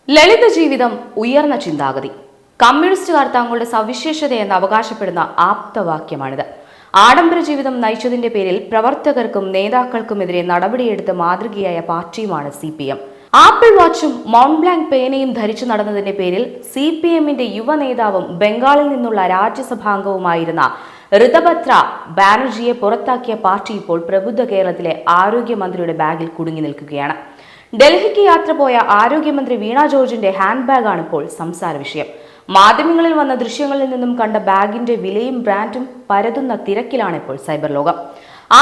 ലളിത ജീവിതം ഉയർന്ന ചിന്താഗതി. കമ്മ്യൂണിസ്റ്റുകാർ തങ്ങളുടെ സവിശേഷതയെന്ന് അവകാശപ്പെടുന്ന ആപ്തവാക്യമാണിത്. ആഡംബര ജീവിതം നയിച്ചതിന്റെ പേരിൽ പ്രവർത്തകർക്കും നേതാക്കൾക്കുമെതിരെ നടപടിയെടുത്ത് മാതൃകയായ പാർട്ടിയുമാണ് CPM. ആപ്പിൾ വാച്ചും മൗണ്ട് ബ്ലാങ്ക് പേനയും ധരിച്ചു നടന്നതിന്റെ പേരിൽ CPMന്റെ യുവ നേതാവും ബംഗാളിൽ നിന്നുള്ള രാജ്യസഭാംഗവുമായിരുന്ന ഋതഭദ്ര ബാനർജിയെ പുറത്താക്കിയ പാർട്ടി ഇപ്പോൾ പ്രബുദ്ധ കേരളത്തിലെ ആരോഗ്യമന്ത്രിയുടെ ബാഗിൽ കുടുങ്ങി നിൽക്കുകയാണ്. ഡൽഹിക്ക് യാത്ര പോയ ആരോഗ്യമന്ത്രി വീണ ജോർജിന്റെ ഹാൻഡ് ബാഗാണ് ഇപ്പോൾ സംസാര വിഷയം. മാധ്യമങ്ങളിൽ വന്ന ദൃശ്യങ്ങളിൽ നിന്നും കണ്ട ബാഗിന്റെ വിലയും ബ്രാൻഡും പരതുന്ന തിരക്കിലാണ് ഇപ്പോൾ സൈബർ ലോകം.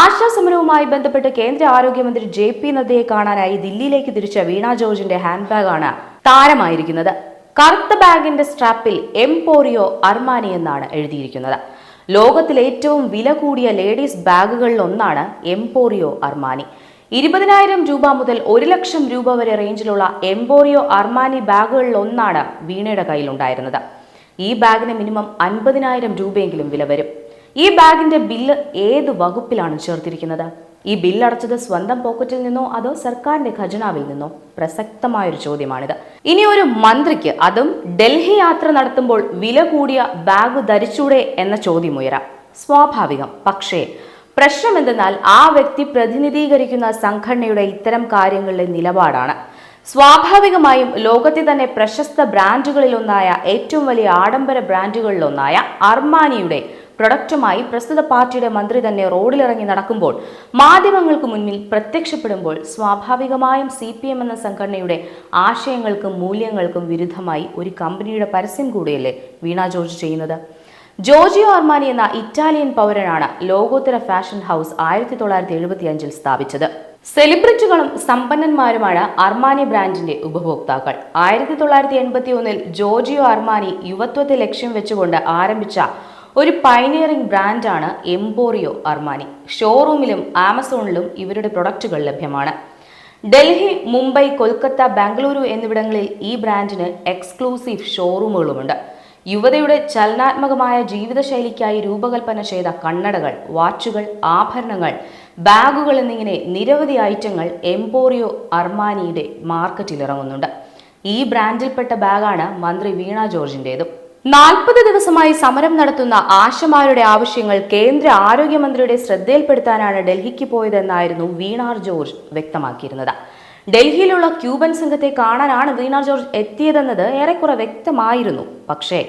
ആശാ സമരവുമായി ബന്ധപ്പെട്ട് കേന്ദ്ര ആരോഗ്യമന്ത്രി JP നദ്ദയെ കാണാനായി ദില്ലിയിലേക്ക് തിരിച്ച വീണ ജോർജിന്റെ ഹാൻഡ് ബാഗാണ് താരമായിരിക്കുന്നത്. കറുത്ത ബാഗിന്റെ സ്ട്രാപ്പിൽ എംപോറിയോ അർമാനി എന്നാണ് എഴുതിയിരിക്കുന്നത്. ലോകത്തിലെ ഏറ്റവും വില കൂടിയ ലേഡീസ് ബാഗുകളിൽ ഒന്നാണ് എംപോറിയോ അർമാനി. 20,000 രൂപ മുതൽ 1 ലക്ഷം രൂപ വരെ റേഞ്ചിലുള്ള എംപോറിയോ അർമാനി ബാഗുകളിൽ ഒന്നാണ് വീണയുടെ കയ്യിലുണ്ടായിരുന്നത്. ഈ ബാഗിന് മിനിമം 50,000 രൂപയെങ്കിലും വില വരും. ഈ ബാഗിന്റെ ബില്ല് ഏത് വകുപ്പിലാണ് ചേർത്തിരിക്കുന്നത്? ഈ ബില്ലടച്ചത് സ്വന്തം പോക്കറ്റിൽ നിന്നോ അതോ സർക്കാരിന്റെ ഖജനാവിൽ നിന്നോ? പ്രസക്തമായൊരു ചോദ്യമാണിത്. ഇനി ഒരു മന്ത്രിക്ക്, അതും ഡൽഹി യാത്ര നടത്തുമ്പോൾ, വില കൂടിയ ബാഗ് ധരിച്ചൂടെ എന്ന ചോദ്യം ഉയരാം. സ്വാഭാവികം. പക്ഷേ പ്രശ്നം എന്തെന്നാൽ ആ വ്യക്തി പ്രതിനിധീകരിക്കുന്ന സംഘടനയുടെ ഇത്തരം കാര്യങ്ങളിലെ നിലപാടാണ്. സ്വാഭാവികമായും ലോകത്തെ തന്നെ പ്രശസ്ത ബ്രാൻഡുകളിലൊന്നായ, ഏറ്റവും വലിയ ആഡംബര ബ്രാൻഡുകളിലൊന്നായ അർമാനിയുടെ പ്രൊഡക്റ്റുമായി പ്രസ്തുത പാർട്ടിയുടെ മന്ത്രി തന്നെ റോഡിലിറങ്ങി നടക്കുമ്പോൾ, മാധ്യമങ്ങൾക്ക് മുന്നിൽ പ്രത്യക്ഷപ്പെടുമ്പോൾ, സ്വാഭാവികമായും CPM എന്ന സംഘടനയുടെ ആശയങ്ങൾക്കും മൂല്യങ്ങൾക്കും വിരുദ്ധമായി ഒരു കമ്പനിയുടെ പരസ്യം കൂടിയല്ലേ വീണ ജോർജ് ചെയ്യുന്നത്? ജോർജിയോ അർമാനി എന്ന ഇറ്റാലിയൻ പൗരനാണ് ലോകോത്തര ഫാഷൻ ഹൗസ് 1975 സ്ഥാപിച്ചത്. സെലിബ്രിറ്റികളും സമ്പന്നന്മാരുമാണ് അർമാനി ബ്രാൻഡിന്റെ ഉപഭോക്താക്കൾ. 1981 ജോർജിയോ അർമാനി യുവത്വത്തെ ലക്ഷ്യം വെച്ചുകൊണ്ട് ആരംഭിച്ച ഒരു പൈനിയറിംഗ് ബ്രാൻഡാണ് എംപോറിയോ അർമാനി. ഷോറൂമിലും ആമസോണിലും ഇവരുടെ പ്രൊഡക്റ്റുകൾ ലഭ്യമാണ്. ഡൽഹി, മുംബൈ, കൊൽക്കത്ത, ബാംഗ്ലൂരു എന്നിവിടങ്ങളിൽ ഈ ബ്രാൻഡിന് എക്സ്ക്ലൂസീവ് ഷോറൂമുകളുമുണ്ട്. യുവതയുടെ ചലനാത്മകമായ ജീവിതശൈലിക്കായി രൂപകൽപ്പന ചെയ്ത കണ്ണടകൾ, വാച്ചുകൾ, ആഭരണങ്ങൾ, ബാഗുകൾ എന്നിങ്ങനെ നിരവധി ഐറ്റങ്ങൾ എംപോറിയോ അർമാനിയുടെ മാർക്കറ്റിൽ ഇറങ്ങുന്നുണ്ട്. ഈ ബ്രാൻഡിൽപ്പെട്ട ബാഗാണ് മന്ത്രി വീണ ജോർജിന്റേതും. 40 ദിവസമായി സമരം നടത്തുന്ന ആശമാരുടെ ആവശ്യങ്ങൾ കേന്ദ്ര ആരോഗ്യമന്ത്രിയുടെ ശ്രദ്ധയിൽപ്പെടുത്താനാണ് ഡൽഹിക്ക് പോയതെന്നായിരുന്നു വീണ ജോർജ് വ്യക്തമാക്കിയിരുന്നത്. ഡൽഹിയിലുള്ള ക്യൂബൻ സംഘത്തെ കാണാനാണ് വീണ ജോർജ് എത്തിയതെന്നത് ഏറെക്കുറെ വ്യക്തമായിരുന്നു. പക്ഷേ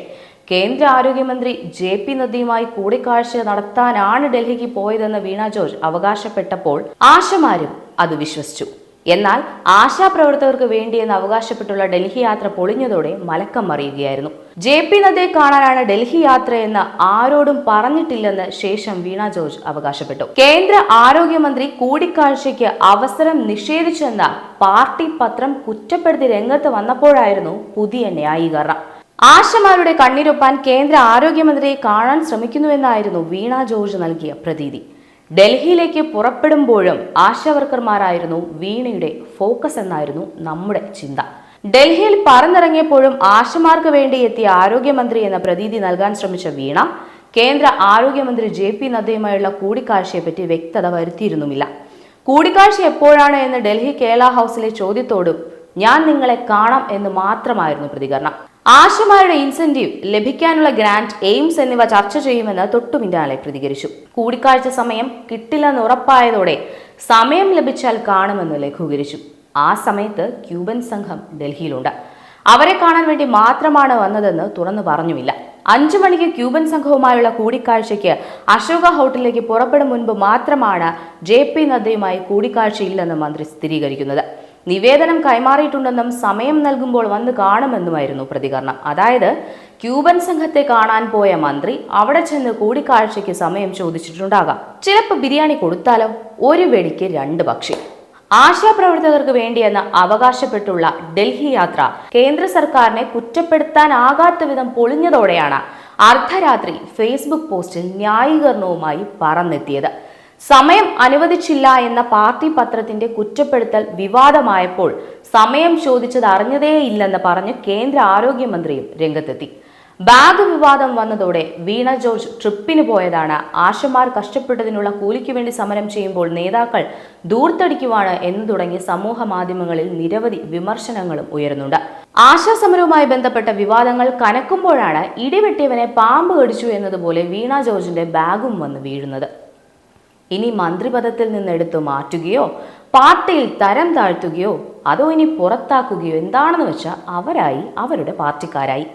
കേന്ദ്ര ആരോഗ്യമന്ത്രി JP നദ്ദയുമായി കൂടിക്കാഴ്ച നടത്താനാണ് ഡൽഹിക്ക് പോയതെന്ന് വീണ ജോർജ് അവകാശപ്പെട്ടപ്പോൾ ആശമാരും അത് വിശ്വസിച്ചു. എന്നാൽ ആശാപ്രവർത്തകർക്ക് വേണ്ടിയെന്ന് അവകാശപ്പെട്ടുള്ള ഡൽഹി യാത്ര പൊളിഞ്ഞതോടെ മലക്കം മറിയുകയായിരുന്നു. JP നദ്ദയെ കാണാനാണ് ഡൽഹി യാത്രയെന്ന് ആരോടും പറഞ്ഞിട്ടില്ലെന്ന് ശേഷം വീണ ജോർജ് അവകാശപ്പെട്ടു. കേന്ദ്ര ആരോഗ്യമന്ത്രി കൂടിക്കാഴ്ചയ്ക്ക് അവസരം നിഷേധിച്ചെന്ന പാർട്ടി പത്രം കുറ്റപ്പെടുത്തി രംഗത്ത് വന്നപ്പോഴായിരുന്നു പുതിയ ന്യായീകരണം. ആശമാരുടെ കണ്ണീരൊപ്പാൻ കേന്ദ്ര ആരോഗ്യമന്ത്രിയെ കാണാൻ ശ്രമിക്കുന്നുവെന്നായിരുന്നു വീണ ജോർജ് നൽകിയ പ്രതീതി. ഡൽഹിയിലേക്ക് പുറപ്പെടുമ്പോഴും ആശാവർക്കർമാരായിരുന്നു വീണയുടെ ഫോക്കസ് എന്നായിരുന്നു നമ്മുടെ ചിന്ത. ഡൽഹിയിൽ പറന്നിറങ്ങിയപ്പോഴും ആശമാർക്ക് വേണ്ടി എത്തിയ ആരോഗ്യമന്ത്രി എന്ന പ്രതീതി നൽകാൻ ശ്രമിച്ച വീണ കേന്ദ്ര ആരോഗ്യമന്ത്രി JP നദ്ദയുമായുള്ള കൂടിക്കാഴ്ചയെപ്പറ്റി വ്യക്തത വരുത്തിയിരുന്നുമില്ല. കൂടിക്കാഴ്ച എപ്പോഴാണ് എന്ന് ഡൽഹി കേരള ഹൗസിലെ ചോദ്യത്തോടും ഞാൻ നിങ്ങളെ കാണാം എന്ന് മാത്രമായിരുന്നു പ്രതികരണം. ആശമാരുടെ ഇൻസെന്റീവ്, ലഭിക്കാനുള്ള ഗ്രാന്റ്, എയിംസ് എന്നിവ ചർച്ച ചെയ്യുമെന്ന് തൊട്ടുപിന്നാലെ പ്രതികരിച്ചു. കൂടിക്കാഴ്ച സമയം കിട്ടില്ലെന്ന് ഉറപ്പായതോടെ സമയം ലഭിച്ചാൽ കാണുമെന്ന് ലഘൂകരിച്ചു. ആ സമയത്ത് ക്യൂബൻ സംഘം ഡൽഹിയിലുണ്ട്. അവരെ കാണാൻ വേണ്ടി മാത്രമാണ് വന്നതെന്ന് തുറന്നു പറഞ്ഞുമില്ല. 5 മണിക്ക് ക്യൂബൻ സംഘവുമായുള്ള കൂടിക്കാഴ്ചയ്ക്ക് അശോക ഹോട്ടലിലേക്ക് പുറപ്പെടും മുൻപ് മാത്രമാണ് JP നദ്ദയുമായി കൂടിക്കാഴ്ചയില്ലെന്ന് മന്ത്രി സ്ഥിരീകരിക്കുന്നത്. നിവേദനം കൈമാറിയിട്ടുണ്ടെന്നും സമയം നൽകുമ്പോൾ വന്ന് കാണുമെന്നുമായിരുന്നു പ്രതികരണം. അതായത് ക്യൂബൻ സംഘത്തെ കാണാൻ പോയ മന്ത്രി അവിടെ ചെന്ന് കൂടിക്കാഴ്ചയ്ക്ക് സമയം ചോദിച്ചിട്ടുണ്ടാകാം. ചിലപ്പോൾ ബിരിയാണി കൊടുത്താലോ? ഒരു വെടിക്ക് 2 പക്ഷി. ആശാപ്രവർത്തകർക്ക് വേണ്ടിയെന്ന് അവകാശപ്പെട്ടുള്ള ഡൽഹി യാത്ര കേന്ദ്ര സർക്കാരിനെ കുറ്റപ്പെടുത്താനാകാത്ത വിധം പൊളിഞ്ഞതോടെയാണ് അർദ്ധരാത്രി ഫേസ്ബുക്ക് പോസ്റ്റിൽ ന്യായീകരണവുമായി പറന്നെത്തിയത്. സമയം അനുവദിച്ചില്ല എന്ന പാർട്ടി പത്രത്തിന്റെ കുറ്റപ്പെടുത്തൽ വിവാദമായപ്പോൾ സമയം ചോദിച്ചത് അറിഞ്ഞതേയില്ലെന്ന് പറഞ്ഞ് കേന്ദ്ര ആരോഗ്യമന്ത്രിയും രംഗത്തെത്തി. ബാഗ് വിവാദം വന്നതോടെ വീണ ജോർജ് ട്രിപ്പിന് പോയതാണ്, ആശമാർ കഷ്ടപ്പെട്ടതിനുള്ള കൂലിക്ക് വേണ്ടി സമരം ചെയ്യുമ്പോൾ നേതാക്കൾ ദൂർത്തടിക്കുവാണ് എന്ന് തുടങ്ങി സമൂഹ മാധ്യമങ്ങളിൽ നിരവധി വിമർശനങ്ങളും ഉയരുന്നുണ്ട്. ആശാസമരവുമായി ബന്ധപ്പെട്ട വിവാദങ്ങൾ കനക്കുമ്പോഴാണ് ഇടിവെട്ടിയവനെ പാമ്പ് കടിച്ചു എന്നതുപോലെ വീണ ജോർജിന്റെ ബാഗും വന്ന് വീഴുന്നത്. ഇനി മന്ത്രിപദത്തിൽ നിന്ന് എടുത്തു മാറ്റുകയോ പാർട്ടിയിൽ തരം താഴ്ത്തുകയോ അതോ ഇനി പുറത്താക്കുകയോ എന്താണെന്ന് വെച്ചാൽ അവരായി, അവരുടെ പാർട്ടിക്കാരായി.